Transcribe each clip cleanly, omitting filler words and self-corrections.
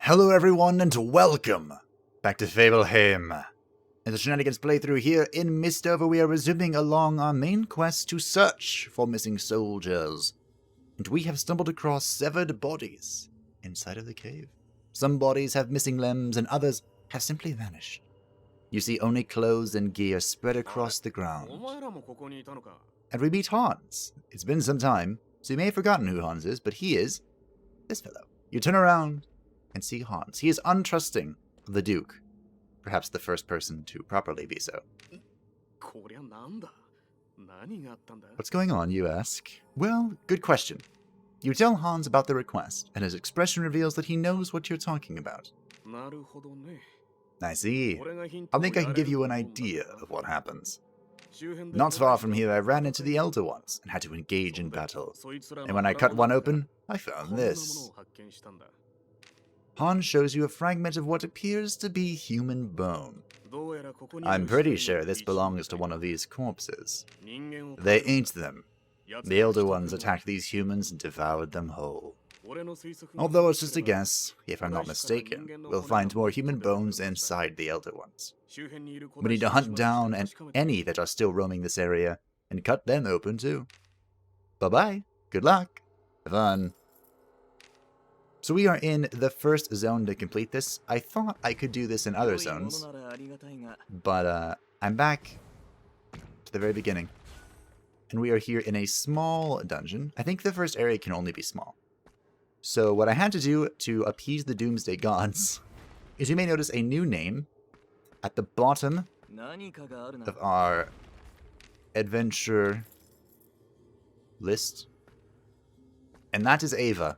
Hello everyone and welcome back to Fableheimr. In the Shenanigans playthrough here in MISTOVER, we are resuming along our main quest to search for missing soldiers. And we have stumbled across severed bodies inside of the cave. Some bodies have missing limbs and others have simply vanished. You see only clothes and gear spread across the ground. And we meet Hans. It's been some time, so you may have forgotten who Hans is, but he is this fellow. You turn around and see Hans. He is untrusting of the Duke. Perhaps the first person to properly be so. What's going on, you ask? Well, good question. You tell Hans about the request, and his expression reveals that he knows what you're talking about. I see. I think I can give you an idea of what happens. Not far from here I ran into the Elder Ones and had to engage in battle. And when I cut one open, I found this. Hans shows you a fragment of what appears to be human bone. I'm pretty sure this belongs to one of these corpses. They ate them. The Elder Ones attacked these humans and devoured them whole. Although it's just a guess, if I'm not mistaken, we'll find more human bones inside the Elder Ones. We need to hunt down any that are still roaming this area and cut them open too. Bye-bye. Good luck. Have fun. So we are in the first zone to complete this. I thought I could do this in other zones, but I'm back to the very beginning. And we are here in a small dungeon. I think the first area can only be small. So what I had to do to appease the Doomsday Gods is you may notice a new name at the bottom of our adventure list. And that is Ava.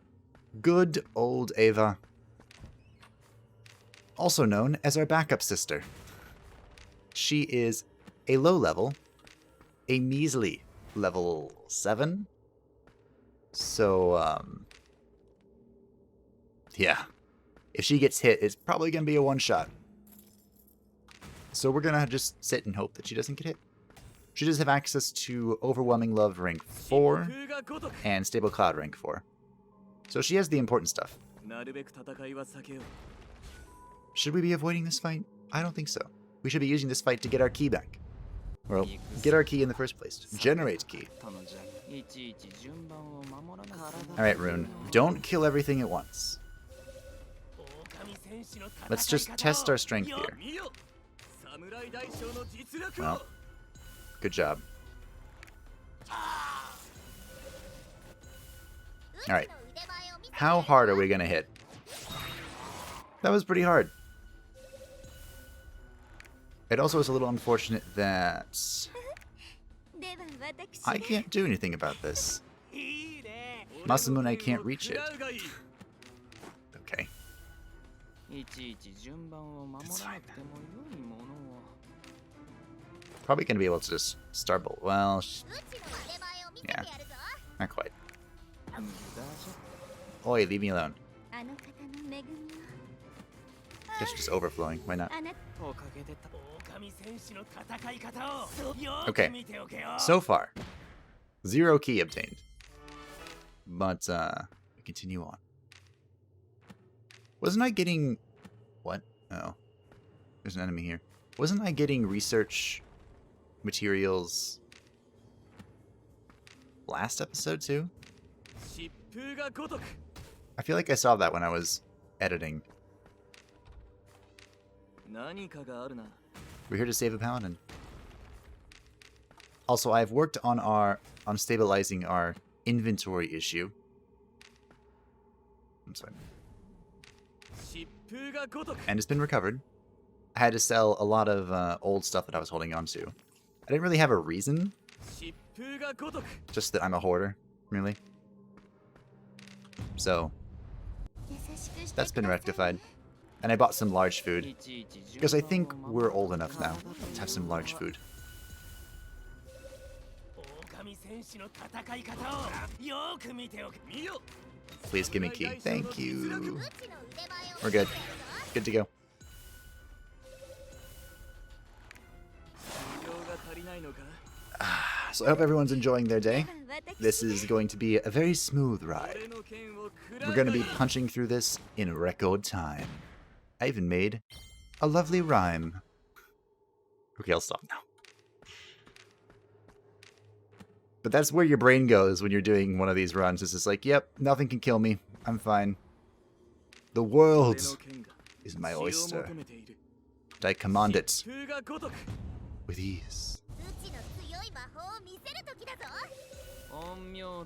Good old Ava. Also known as our backup sister. She is a low level, a measly level 7. So, yeah. If she gets hit, it's probably going to be a one-shot. So we're going to just sit and hope that she doesn't get hit. She does have access to Overwhelming Love rank 4 and Stable Cloud rank 4. So she has the important stuff. Should we be avoiding this fight? I don't think so. We should be using this fight to get our key back. Well, get our key in the first place. Generate key. Alright, Rune. Don't kill everything at once. Let's just test our strength here. Well, good job. Alright. How hard are we going to hit? That was pretty hard. It also is a little unfortunate that I can't do anything about this. Masamune can't reach it. Okay. It's fine. Probably going to be able to just starbolt. Well, yeah. Not quite. Oi, leave me alone. Just overflowing. Why not? Okay. So far, 0 key obtained. But, we continue on. Wasn't I getting... What? Oh. There's an enemy here. Wasn't I getting research materials last episode too? I feel like I saw that when I was editing. We're here to save a paladin. Also, I've worked on stabilizing our inventory issue. I'm sorry. And it's been recovered. I had to sell a lot of old stuff that I was holding on to. I didn't really have a reason. Just that I'm a hoarder, really. So, that's been rectified. And I bought some large food. Because I think we're old enough now to have some large food. Please give me key. Thank you. We're good. Good to go. So I hope everyone's enjoying their day. this is going to be a very smooth ride. We're going to be punching through this in record time. I even made a lovely rhyme. Okay, I'll stop now. But that's where your brain goes when you're doing one of these runs. It's just like, yep, nothing can kill me. I'm fine. The world is my oyster, and I command it with ease.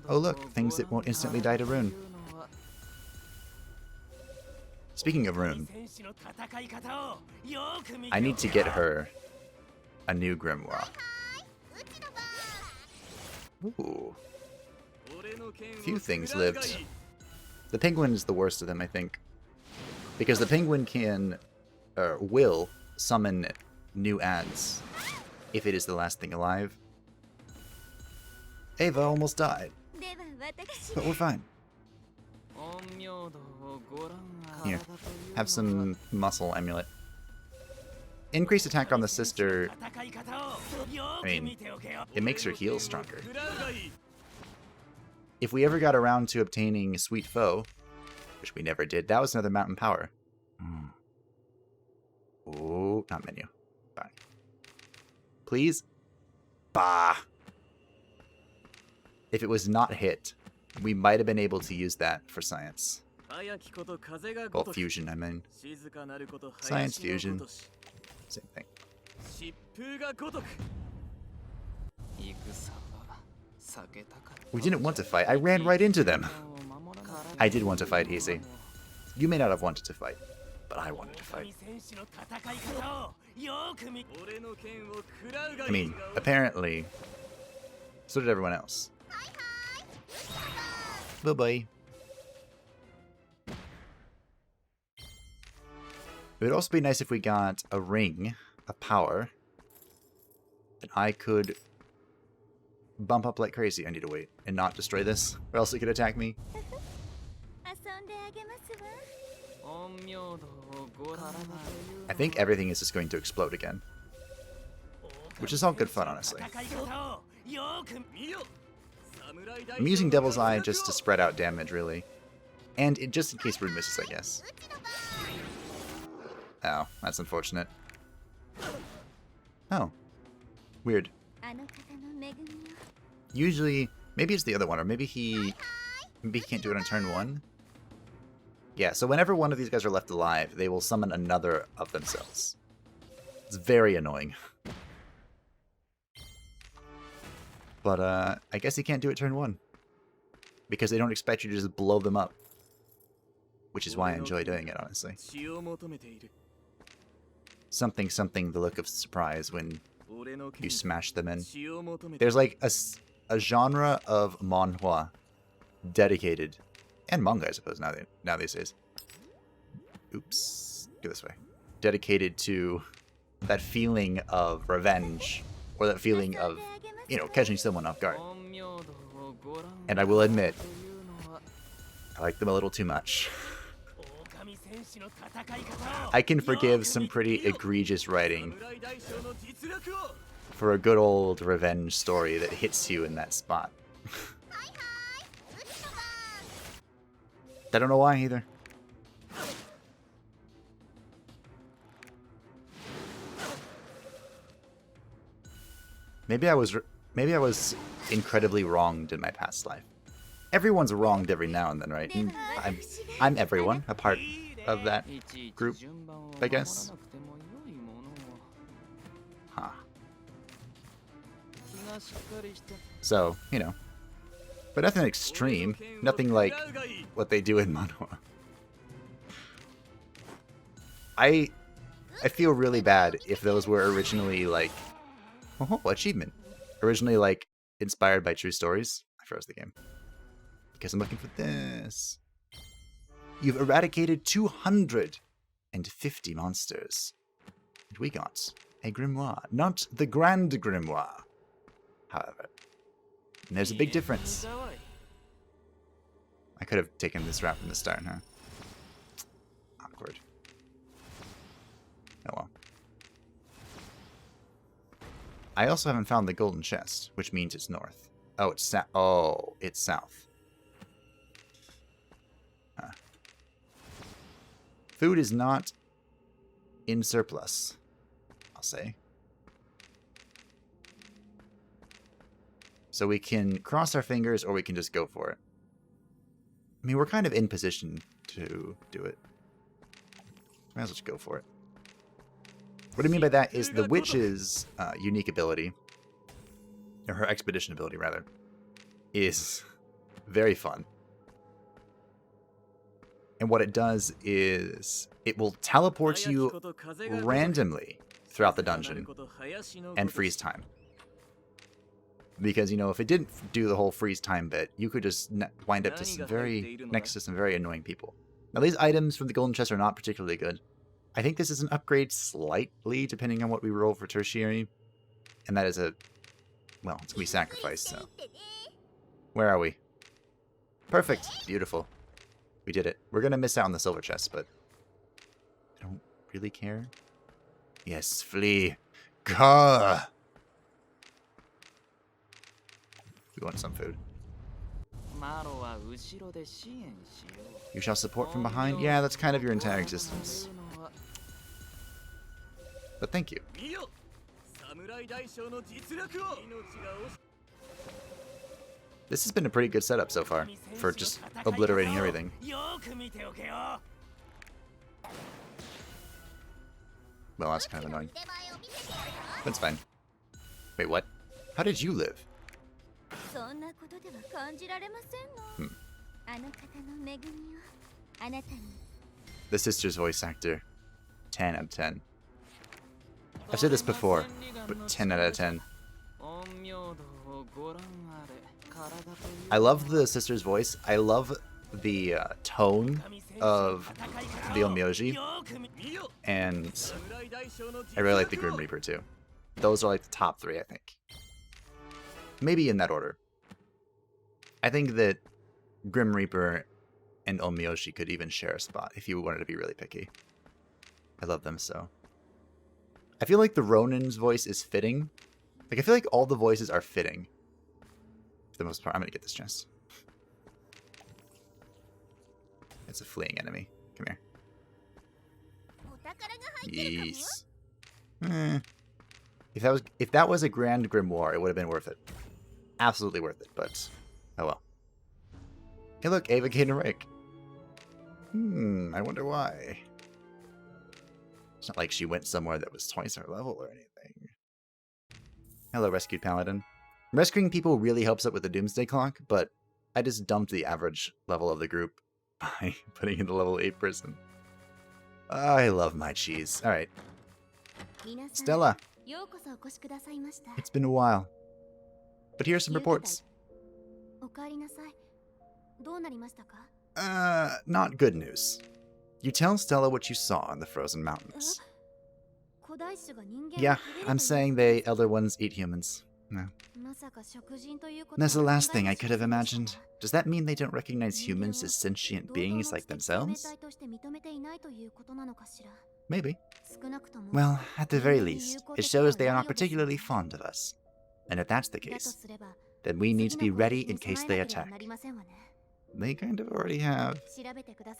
Oh look, things that won't instantly die to Rune. Speaking of Rune, I need to get her a new grimoire. Ooh. Few things lived. The penguin is the worst of them, I think. Because the penguin can, will, summon new ads if it is the last thing alive. Ava almost died. But we're fine. Here, have some muscle amulet. Increased attack on the sister. I mean, it makes her heal stronger. If we ever got around to obtaining Sweet Foe, which we never did, that was another mountain power. Oh, not menu. Fine. Please? Bah! If it was not hit, we might have been able to use that for science. Well, fusion, I mean. Science fusion. Same thing. We didn't want to fight. I ran right into them. I did want to fight, Easy. You may not have wanted to fight, but I wanted to fight. I mean, apparently, so did everyone else. Bye-bye. It would also be nice if we got a ring of power that I could bump up like crazy. I need to wait and not destroy this, or else it could attack me. I think everything is just going to explode again. Which is all good fun, honestly. I'm using Devil's Eye just to spread out damage, really. And just in case Rune misses, I guess. Oh, that's unfortunate. Oh. Weird. Usually, maybe it's the other one, or maybe he can't do it on turn 1. Yeah, so whenever one of these guys are left alive, they will summon another of themselves. It's very annoying. But, I guess he can't do it turn 1. Because they don't expect you to just blow them up. Which is why I enjoy doing it, honestly. Something, the look of surprise when you smash them in. There's like a genre of manhwa dedicated, and manga, I suppose, now these days. Oops. Go this way. Dedicated to that feeling of revenge, or that feeling of, you know, catching someone off guard. And I will admit, I like them a little too much. I can forgive some pretty egregious writing for a good old revenge story that hits you in that spot. I don't know why either. Maybe I was incredibly wronged in my past life. Everyone's wronged every now and then, right? And I'm everyone, a part of that group, I guess. Huh. So, you know. But nothing extreme. Nothing like what they do in manhwa. I feel really bad if those were originally like... Oh, achievement. Originally like inspired by true stories. I froze the game. Because I'm looking for this. You've eradicated 250 monsters. And we got a grimoire. Not the Grand Grimoire, however. And there's a big difference. I could have taken this route from the start, huh? Awkward. Oh well. I also haven't found the golden chest, which means it's north. Oh, it's south. Oh, it's south. Huh. Food is not in surplus, I'll say. So we can cross our fingers or we can just go for it. I mean, we're kind of in position to do it. Might as well just go for it. What I mean by that is the witch's unique ability, or her expedition ability, rather, is very fun. And what it does is it will teleport you randomly throughout the dungeon and freeze time. Because, you know, if it didn't do the whole freeze time bit, you could just wind up to next to some very annoying people. Now, these items from the golden chest are not particularly good. I think this is an upgrade slightly, depending on what we roll for tertiary. And that is a... well, it's going to be sacrificed, so... where are we? Perfect. Beautiful. We did it. We're going to miss out on the silver chest, but... I don't really care. Yes, flee. Gah! We want some food. You shall support from behind? Yeah, that's kind of your entire existence. But thank you. This has been a pretty good setup so far, for just obliterating everything. Well, that's kind of annoying. That's fine. Wait, what? How did you live? The sister's voice actor. 10 out of 10. I've said this before, but 10 out of 10. I love the sister's voice. I love the tone of the Onmyoji. And I really like the Grim Reaper too. Those are like the top 3, I think. Maybe in that order. I think that Grim Reaper and Onmyoji could even share a spot if you wanted to be really picky. I love them so. I feel like the Ronin's voice is fitting. Like, I feel like all the voices are fitting. For the most part. I'm gonna get this chest. It's a fleeing enemy. Come here. Yes. If that was a Grand Grimoire, it would have been worth it. Absolutely worth it, but oh well. Hey look, Ava gained a rank. I wonder why. It's not like she went somewhere that was twice her level or anything. Hello, Rescued Paladin. Rescuing people really helps out with the Doomsday Clock, but I just dumped the average level of the group by putting in the level 8 person. I love my cheese. Alright. Stella. It's been a while. But here's some reports. Not good news. You tell Stella what you saw in the frozen mountains. Yeah, I'm saying they Elder Ones eat humans. No. That's the last thing I could have imagined. Does that mean they don't recognize humans as sentient beings like themselves? Maybe. Well, at the very least, it shows they are not particularly fond of us. And if that's the case, then we need to be ready in case they attack. They kind of already have.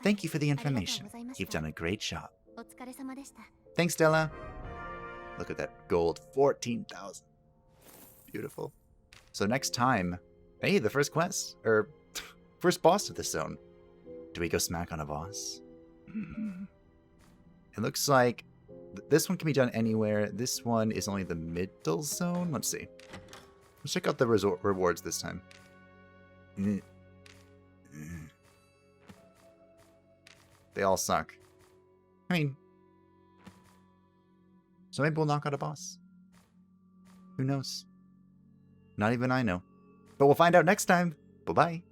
Thank you for the information. You've done a great job. Thanks, Stella. Look at that gold. 14,000. Beautiful. So next time, hey, the first quest, or first boss of the zone. Do we go smack on a boss? It looks like this one can be done anywhere. This one is only the middle zone. Let's see. Let's check out the rewards this time. They all suck. I mean, so maybe we'll knock out a boss. Who knows? Not even I know. But we'll find out next time. Bye-bye.